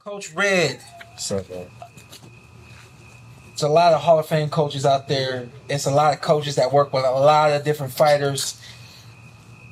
Coach Red. So, It's a lot of Hall of Fame coaches out there. It's a lot of coaches that work with a lot of different fighters.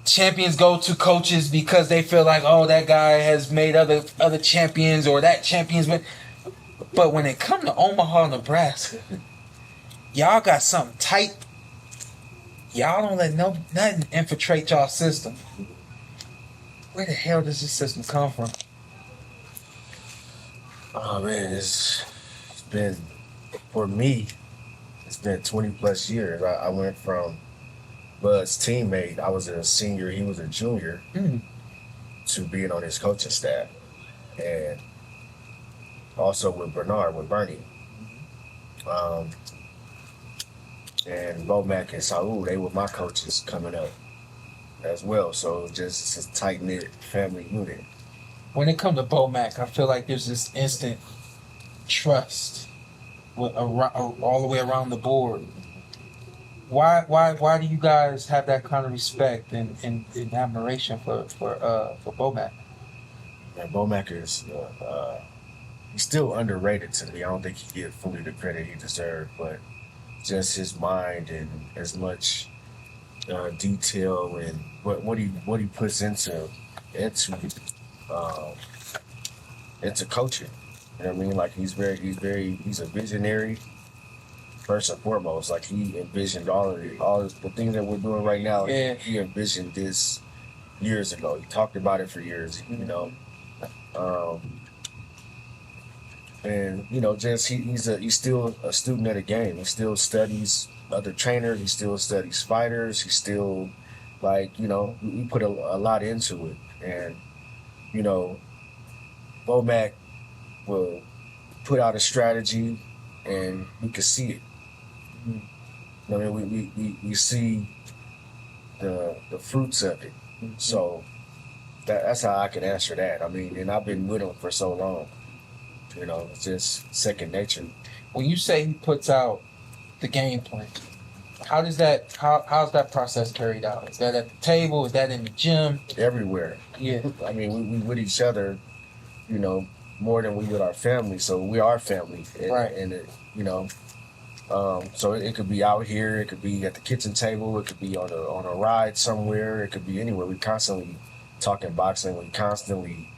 Champions go to coaches because they feel like, oh, that guy has made other champions or that champion's been. But when it come to Omaha, Nebraska, y'all got something tight. Y'all don't let nothing infiltrate y'all system. Where the hell does this system come from? oh man, it's been, for me, it's been 20 plus years. I went from Bud's teammate, I was a senior, he was a junior, to being on his coaching staff. And also with Brenagh, with Brenagh. And Bomac and Saul, they were my coaches coming up as well. So just a tight-knit family unit. When it comes to Bomac, I feel like there's this instant trust all the way around the board. Why do you guys have that kind of respect and admiration for Bomac? And Bomac is he's still underrated to me. I don't think he gets fully the credit he deserved, but just his mind and as much detail and what he puts into coaching. You know what I mean? Like he's a visionary first and foremost. Like he envisioned all the things that we're doing right now. Yeah. He envisioned this years ago. He talked about it for years, you know. And you know, just he's still a student of the game. He still studies other trainers. He still studies fighters. He still, like, you know, we put a lot into it. And you know, Bomac will put out a strategy, and we can see it. I mean, we see the fruits of it. So that's how I can answer that. I mean, and I've been with him for so long. You know, it's just second nature. When you say he puts out the game plan, how's that process carried out? Is that at the table? Is that in the gym? Everywhere. Yeah. I mean, we with each other, you know, more than we with our family. So we are family. And, right. And it, you know, so it could be out here. It could be at the kitchen table. It could be on a ride somewhere. It could be anywhere. We constantly talking boxing. We constantly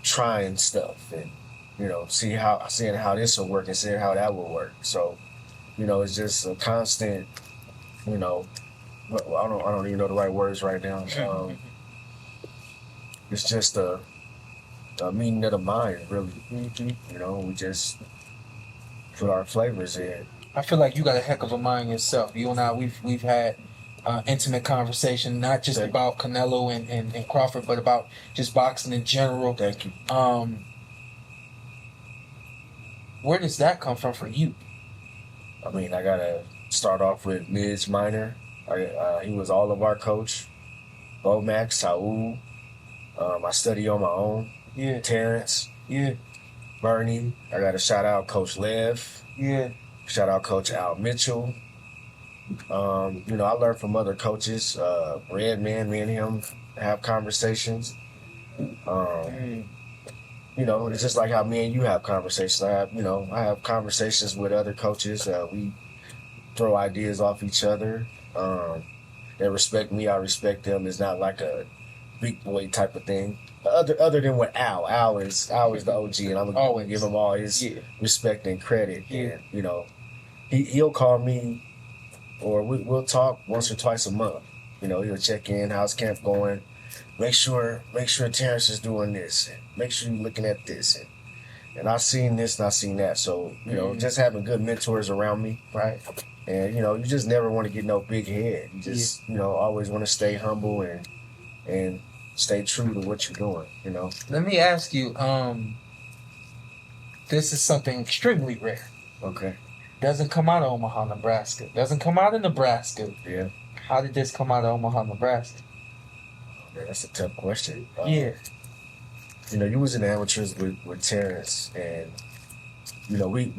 trying stuff and, you know, seeing how this will work and seeing how that will work. So, you know, it's just a constant, you know, I don't even know the right words right now. It's just a meeting of the mind, really. You know, we just put our flavors in. I feel like you got a heck of a mind yourself. You and I, we've had intimate conversation, not just about Canelo and Crawford, but about just boxing in general. Thank you. Where does that come from for you? I mean, I gotta start off with Midge Minor. He was all of our coach. Bomac, Saul. I study on my own. Yeah. Terence. Yeah. Brenagh. I gotta shout out Coach Lev. Yeah. Shout out Coach Al Mitchell. You know, I learned from other coaches. Redman, me and him have conversations. You know, it's just like how me and you have conversations. I have conversations with other coaches. We throw ideas off each other. They respect me. I respect them. It's not like a big boy type of thing. Other than with Al. Al is the OG, and I'm gonna give him all his respect and credit. Yeah. And, you know, he'll call me, or we'll talk once or twice a month. You know, he'll check in, how's camp going. Make sure Terence is doing this, and make sure you're looking at this, and I've seen this and I've seen that. So, you know, just having good mentors around me, right? And, you know, you just never want to get no big head. You just, you know, always want to stay humble and stay true to what you're doing, you know. Let me ask you, this is something extremely rare. Okay. Doesn't come out of Omaha, Nebraska. Doesn't come out of Nebraska. Yeah. How did this come out of Omaha, Nebraska? Man, that's a tough question. Yeah. You know, you was in the amateurs with Terence, and you know, you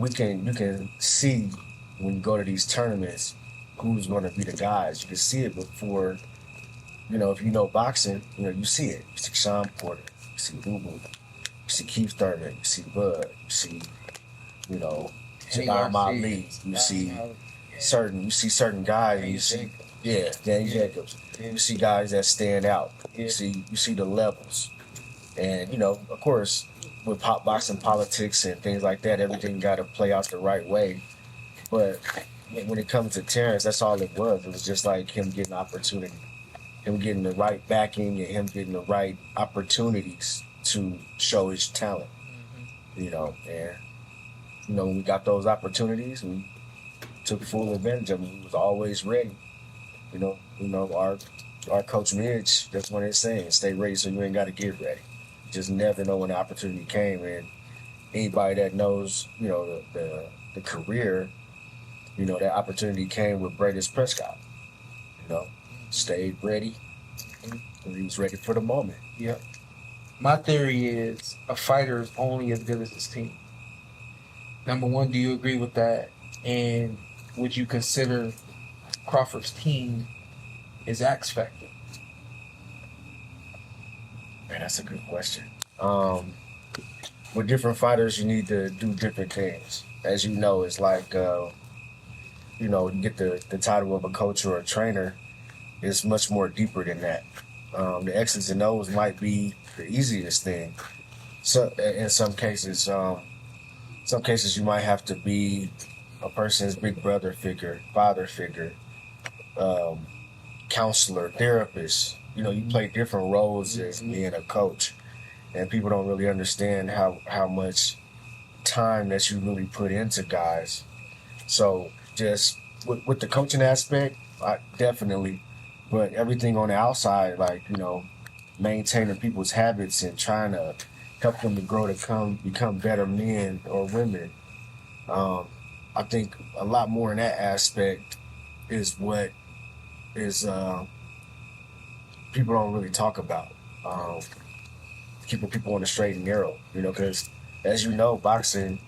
can see when you go to these tournaments who's going to be the guys. You can see it before. You know, if you know boxing, you know, you see it. You see Shawn Porter, you see Boo Boo, You see Keith Thurman, you see Bud, you see, you know, Jadam Ali, you see certain guys, and you see, Danny Jacobs. You see guys that stand out. You see the levels. And, you know, of course, with boxing politics and things like that, everything got to play out the right way. But when it comes to Terence, that's all it was. It was just like him getting opportunity, him getting the right backing, and him getting the right opportunities to show his talent. You know, and you know when we got those opportunities, we took full advantage of them. We was always ready. You know, our coach Midge, that's one of his sayings: "Stay ready, so you ain't got to get ready." You just never know when the opportunity came. And anybody that knows, you know, the career. You know, that opportunity came with Brenagh Prescott. You know, stayed ready. And he was ready for the moment. Yep. My theory is a fighter is only as good as his team. Number one, do you agree with that? And would you consider Crawford's team his X factor? Man, that's a good question. With different fighters, you need to do different things. As you know, it's like... you know, you get the title of a coach or a trainer, it's much more deeper than that. The X's and O's might be the easiest thing. So in some cases you might have to be a person's big brother figure, father figure, counselor, therapist. You know, you play different roles as being a coach, and people don't really understand how much time that you really put into guys. So just with the coaching aspect, definitely, but everything on the outside, like, you know, maintaining people's habits and trying to help them to grow to become better men or women. I think a lot more in that aspect is what is people don't really talk about. Keeping people on the straight and narrow, you know, because as you know, boxing,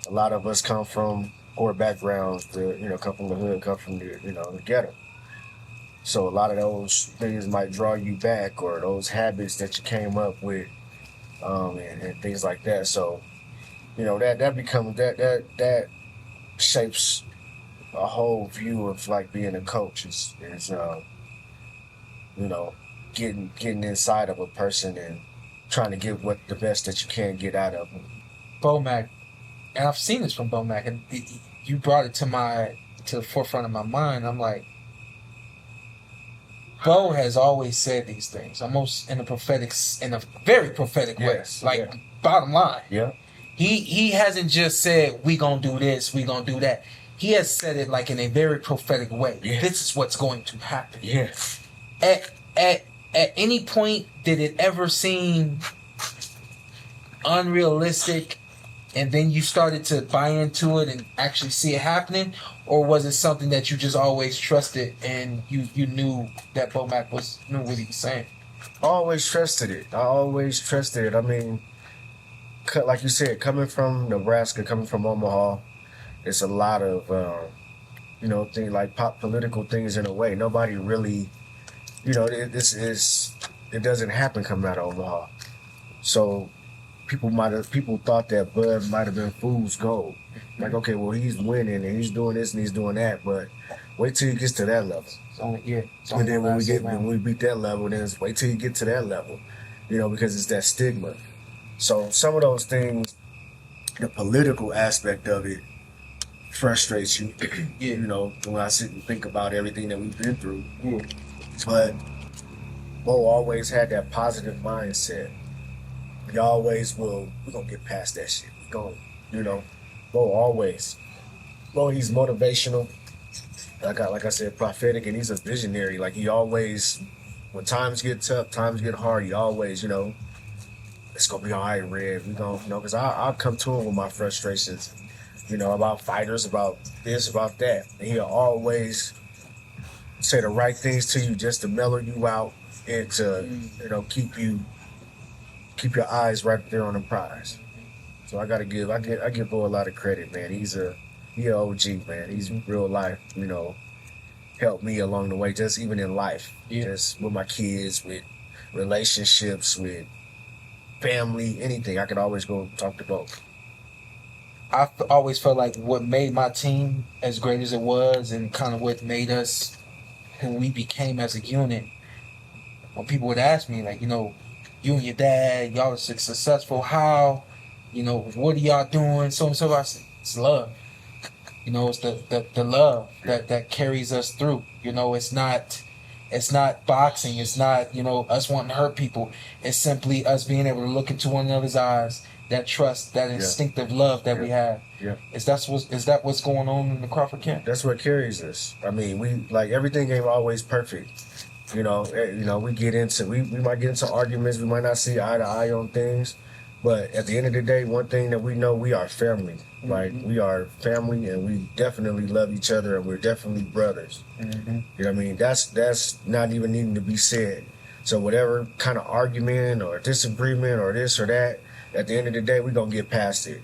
a lot of us come from poor backgrounds, come from the hood, come from the ghetto. So a lot of those things might draw you back, or those habits that you came up with, and things like that. So, you know, that becomes that shapes a whole view of like being a coach. Is you know, getting inside of a person and trying to get what the best that you can get out of them. Bomac. And I've seen this from Bomac, and you brought it to the forefront of my mind. I'm like, Bo has always said these things, almost in a very prophetic way. Bottom line. Yeah. He hasn't just said, we gonna do this, we gonna do that. He has said it like in a very prophetic way. Yes. This is what's going to happen. Yes. At any point, did it ever seem unrealistic, and then you started to buy into it and actually see it happening? Or was it something that you just always trusted and you knew that Bomac knew what he was saying? I always trusted it. I mean, like you said, coming from Nebraska, coming from Omaha, it's a lot of, things like political things in a way. Nobody really, it doesn't happen coming out of Omaha. So people thought that Bud might have been fool's gold. Like, okay, well, he's winning and he's doing this and he's doing that, but wait till he gets to that level. And then when we beat that level, then wait till you get to that level, because it's that stigma. So some of those things, the political aspect of it frustrates you, when I sit and think about everything that we've been through. Yeah. But Bo always had that positive mindset. We always we're going to get past that shit. We're going, Bo, he's motivational. Like I said, prophetic, and he's a visionary. Like, he always, when times get tough, times get hard, he always, it's going to be all right, Red. We're going to, because I'll come to him with my frustrations, about fighters, about this, about that. And he'll always say the right things to you just to mellow you out and to, keep your eyes right there on the prize. So I give Bo a lot of credit, man. He's an OG, man. He's real life, helped me along the way, just even in life. Yeah. Just with my kids, with relationships, with family, anything. I could always go talk to both. I always felt like what made my team as great as it was, and kind of what made us who we became as a unit. When people would ask me, like, you and your dad, y'all are successful. How? What are y'all doing? So and so. I said, it's love. It's the love that carries us through. It's not boxing. It's not us wanting to hurt people. It's simply us being able to look into one another's eyes. That trust, that instinctive love that we have. Yeah. Is that what's going on in the Crawford camp? That's what carries us. I mean, we everything ain't always perfect. We get into we might get into arguments. We might not see eye to eye on things, but at the end of the day, one thing that we know, we are family. Right? Mm-hmm. We are family, and we definitely love each other, and we're definitely brothers. Mm-hmm. You know what I mean? That's not even needing to be said. So whatever kind of argument or disagreement or this or that, at the end of the day, we're going to get past it.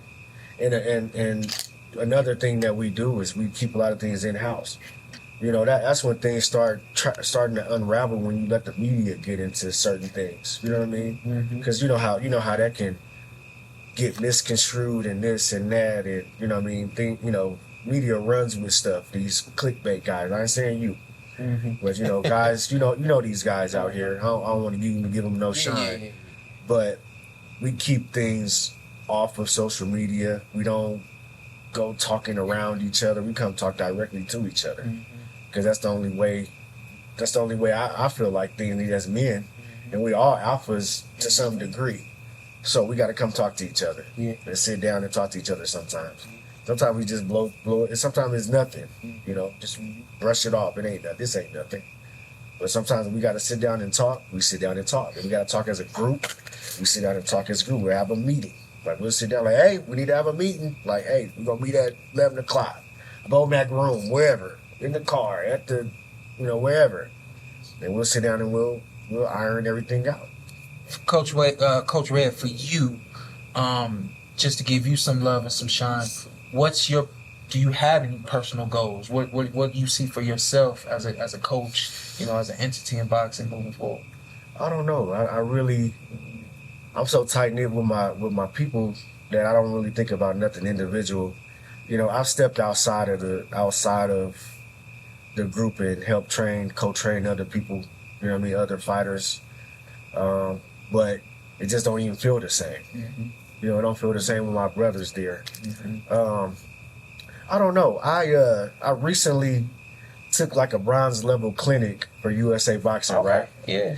And another thing that we do is we keep a lot of things in-house. That's when things starting to unravel, when you let the media get into certain things. You know what I mean? Because mm-hmm. you know how that can get misconstrued and this and that. And, you know what I mean? Media runs with stuff. These clickbait guys. I ain't saying you. Mm-hmm. But, guys, you know these guys out here. I don't want to even give them no shine. Yeah. But we keep things off of social media. We don't go talking around each other. We come talk directly to each other. Because that's the only way I feel like things as men. Mm-hmm. And we all alphas to some degree. So we got to come talk to each other. Yeah. And sit down and talk to each other sometimes. Sometimes we just blow it. And sometimes it's nothing. Just brush it off. This ain't nothing. But sometimes we got to sit down and talk. We sit down and talk. And we got to talk as a group. We sit down and talk as a group. We have a meeting. Like, we'll sit down like, hey, we need to have a meeting. Like, hey, we're going to meet at 11 o'clock. Bomac room, wherever. In the car, at the, wherever. And we'll sit down and we'll iron everything out. Coach Red, for you, just to give you some love and some shine, do you have any personal goals? What do you see for yourself as a coach, as an entity in boxing moving forward? I don't know. I'm so tight-knit with my people that I don't really think about nothing individual. I've stepped outside of the group and helped co-train other people, other fighters. But it just don't even feel the same. Mm-hmm. It don't feel the same with my brothers there. Mm-hmm. I don't know. I recently took like a bronze level clinic for USA Boxing, okay. Right? Yeah.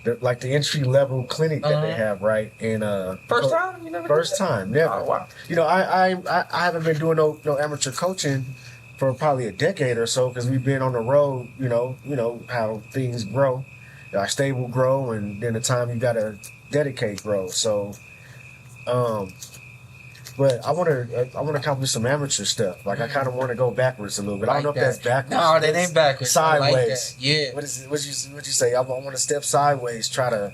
The entry level clinic that they have, right? And first time? You never first time, never. Oh, wow. I haven't been doing no amateur coaching for probably a decade or so, because we've been on the road. You know how things grow, our stable grow, and then the time you gotta dedicate grow. So, but I want to accomplish some amateur stuff. Like, I kind of want to go backwards a little bit. I don't know if that's backwards. No, that ain't backwards. Sideways. Like that. Yeah. What you say? I want to step sideways. Try to,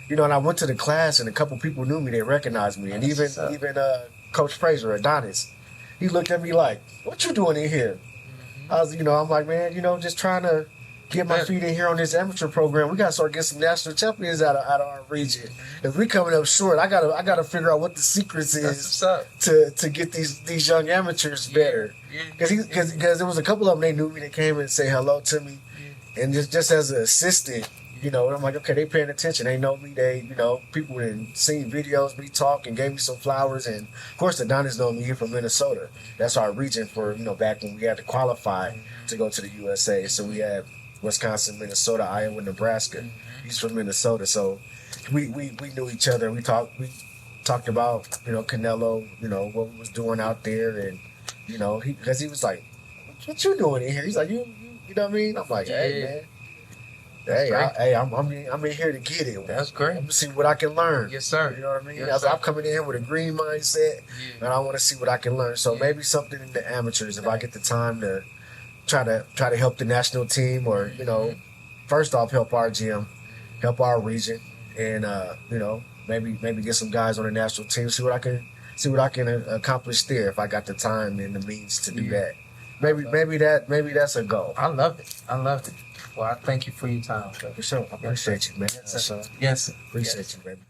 and I went to the class and a couple people knew me. They recognized me, and even Coach Fraser, Adonis, he looked at me like, "What you doing in here?" Mm-hmm. I was, I'm like, man, just trying to get my feet in here on this amateur program. We gotta start getting some national champions out of our region. If we coming up short, I gotta figure out what the secrets is to get these young amateurs better. Because there was a couple of them, they knew me, they came and say hello to me, and just as an assistant, I'm like, okay, they paying attention. They know me. They, people had seen videos, me talk, and gave me some flowers. And of course, Adonis know me here from Minnesota. That's our region for back when we had to qualify to go to the USA. So we had Wisconsin, Minnesota, Iowa, Nebraska. He's from Minnesota, so we knew each other. We talked about Canelo, what we was doing out there, and because he was like, "What you doing in here?" He's like, "You know what I mean?" I'm like, "Hey man, I'm in here to get it. That's great. I'm gonna see what I can learn." Yes, sir. You know what I mean? Yes, I'm coming in here with a green mindset, and I want to see what I can learn. So maybe something in the amateurs, if I get the time to try to help the national team, or first off, help our gym, help our region, and maybe get some guys on the national team. See what I can accomplish there if I got the time and the means to do that. Maybe that's a goal. I loved it. Well, I thank you for your time. For sure. I appreciate you, man. Yes, sir. Appreciate you, baby.